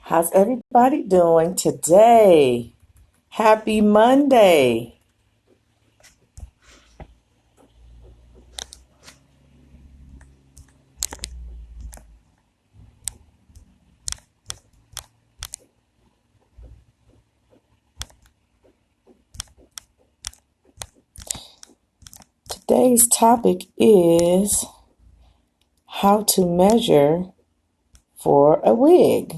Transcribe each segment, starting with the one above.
How's everybody doing today? Happy Monday. Today's topic is how to measure for a wig.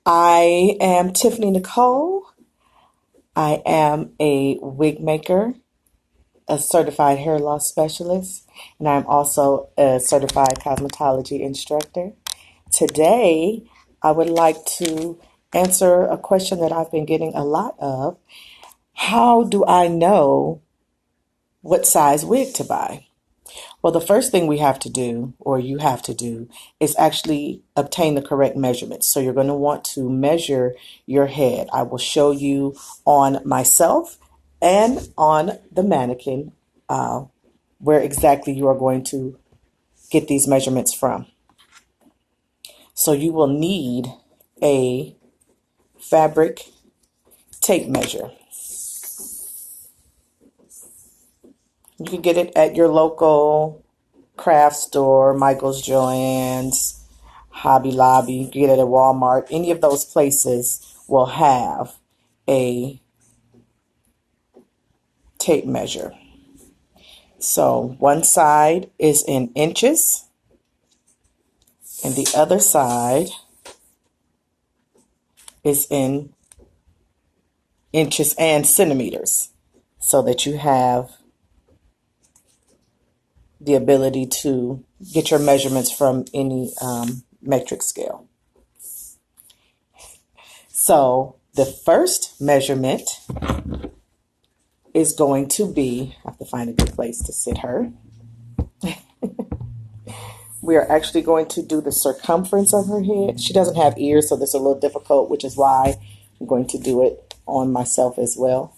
I am Tiffany Nicole. I am a wig maker, a certified hair loss specialist, and I'm also a certified cosmetology instructor. Today, I would like to answer a question that I've been getting a lot of. How do I know what size wig to buy? Well, the first thing we have to do, or you have to do, is actually obtain the correct measurements. So you're going to want to measure your head. I will show you on myself and on the mannequin where exactly you are going to get these measurements from. So you will need a fabric tape measure. You can get it at your local craft store, Michael's, Joann's, Hobby Lobby. You can get it at Walmart. Any of those places will have a tape measure. So one side is in inches and the other side is in inches and centimeters so that you have the ability to get your measurements from any metric scale. So the first measurement is going to be, I have to find a good place to sit her. We are actually going to do the circumference of her head. She doesn't have ears, so this is a little difficult, which is why I'm going to do it on myself as well.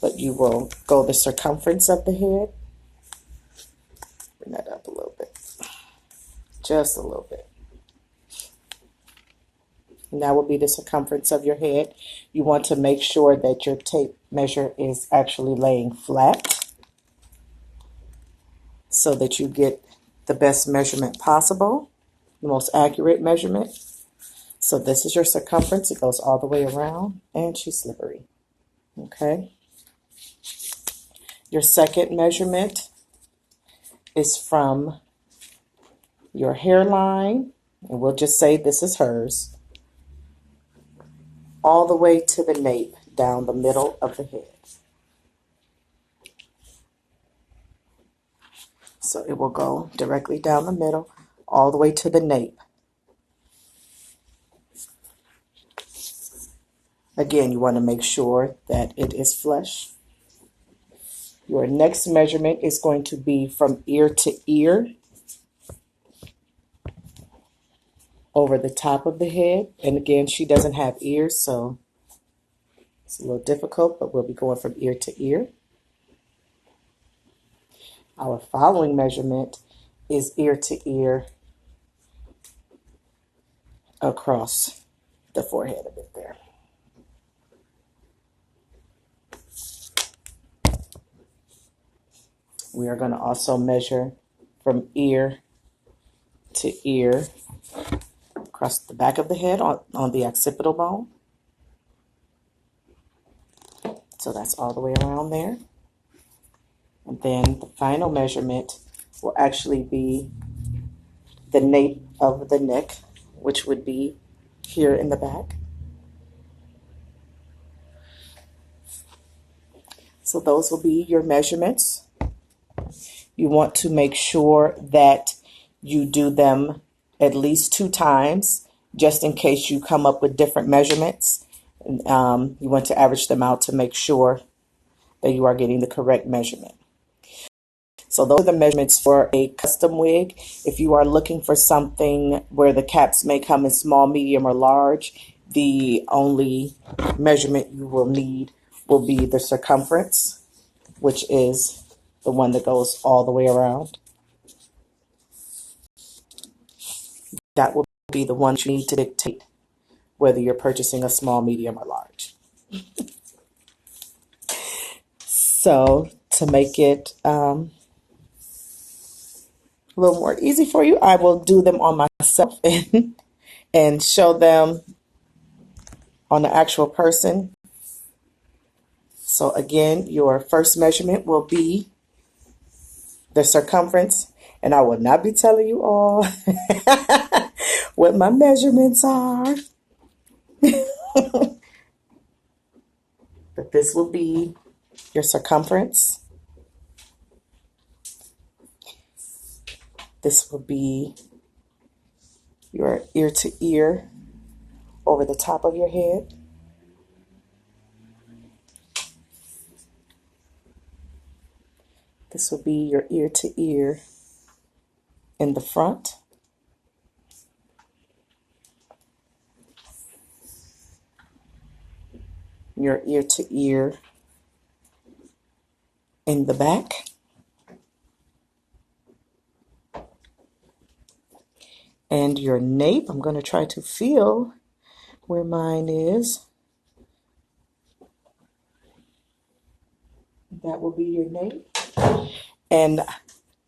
But you will go the circumference of the head. Bring that up a little bit. Just a little bit. And that will be the circumference of your head. You want to make sure that your tape measure is actually laying flat so that you get the best measurement possible, the most accurate measurement. So this is your circumference. It goes all the way around, and she's slippery. Okay. Your second measurement is from your hairline, and we'll just say this is hers, all the way to the nape, down the middle of the head. So it will go directly down the middle, all the way to the nape. Again, you want to make sure that it is flush. Your next measurement is going to be from ear to ear, over the top of the head. And again, she doesn't have ears, so it's a little difficult, but we'll be going from ear to ear. Our following measurement is ear to ear across the forehead a bit there. We are going to also measure from ear to ear across the back of the head on the occipital bone. So that's all the way around there. And then the final measurement will actually be the nape of the neck, which would be here in the back. So those will be your measurements. You want to make sure that you do them at least 2 times, just in case you come up with different measurements. You want to average them out to make sure that you are getting the correct measurement. So those are the measurements for a custom wig. If you are looking for something where the caps may come in small, medium, or large, the only measurement you will need will be the circumference, which is the one that goes all the way around. That will be the one you need to dictate whether you're purchasing a small, medium, or large. So to make it a little more easy for you, I will do them on myself and show them on the actual person. So again, your first measurement will be the circumference, and I will not be telling you all what my measurements are, but this will be your circumference. This will be your ear to ear over the top of your head. This will be your ear to ear in the front. Your ear to ear in the back. And your nape, I'm going to try to feel where mine is. That will be your nape. And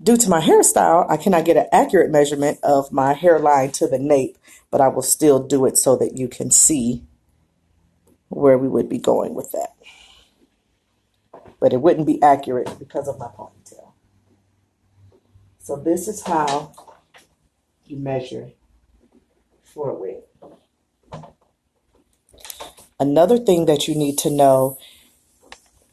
due to my hairstyle, I cannot get an accurate measurement of my hairline to the nape, but I will still do it so that you can see where we would be going with that. But it wouldn't be accurate because of my ponytail. So this is how you measure for a wig. Another thing that you need to know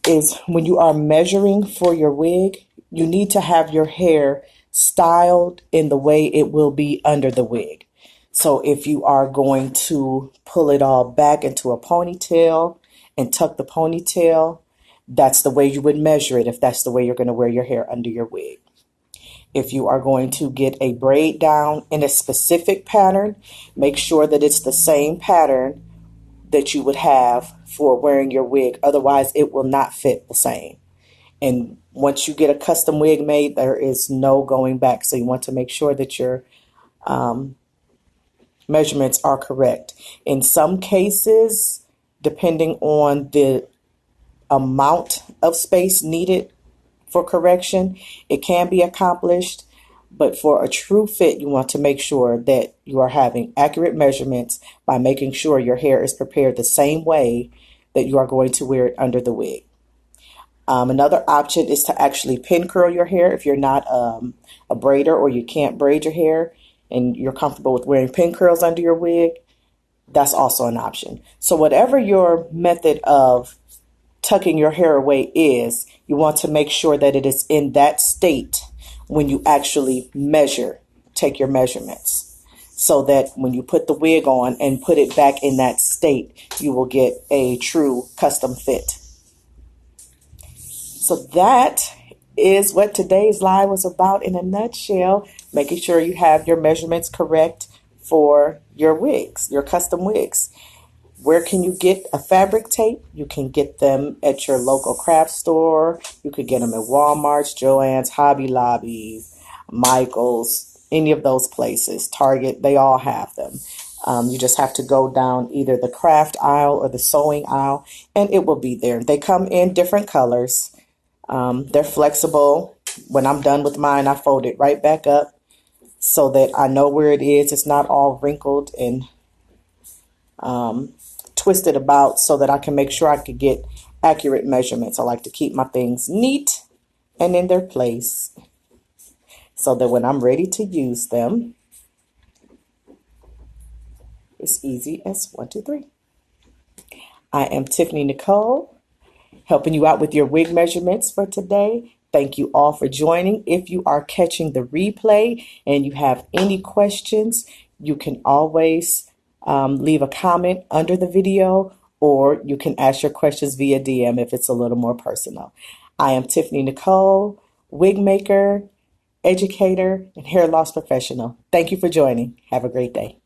is when you are measuring for your wig, you need to have your hair styled in the way it will be under the wig. So if you are going to pull it all back into a ponytail and tuck the ponytail, that's the way you would measure it if that's the way you're going to wear your hair under your wig. If you are going to get a braid down in a specific pattern, make sure that it's the same pattern that you would have for wearing your wig. Otherwise, it will not fit the same. And once you get a custom wig made, there is no going back. So you want to make sure that your measurements are correct. In some cases, depending on the amount of space needed for correction, it can be accomplished. But for a true fit, you want to make sure that you are having accurate measurements by making sure your hair is prepared the same way that you are going to wear it under the wig. Another option is to actually pin curl your hair if you're not a braider or you can't braid your hair and you're comfortable with wearing pin curls under your wig. That's also an option. So whatever your method of tucking your hair away is, you want to make sure that it is in that state when you actually take your measurements, so that when you put the wig on and put it back in that state, you will get a true custom fit. So that is what today's live was about in a nutshell, making sure you have your measurements correct for your wigs, your custom wigs. Where can you get a fabric tape? You can get them at your local craft store. You could get them at Walmart's, Joann's, Hobby Lobby, Michael's, any of those places. Target, they all have them. You just have to go down either the craft aisle or the sewing aisle, and it will be there. They come in different colors. They're flexible. When I'm done with mine, I fold it right back up so that I know where it is. It's not all wrinkled and twisted about, so that I can make sure I could get accurate measurements. I like to keep my things neat and in their place so that when I'm ready to use them, it's easy as 1, 2, 3. I am Tiffany Nicole, helping you out with your wig measurements for today. Thank you all for joining. If you are catching the replay and you have any questions, you can always leave a comment under the video, or you can ask your questions via DM if it's a little more personal. I am Tiffany Nicole, wig maker, educator, and hair loss professional. Thank you for joining. Have a great day.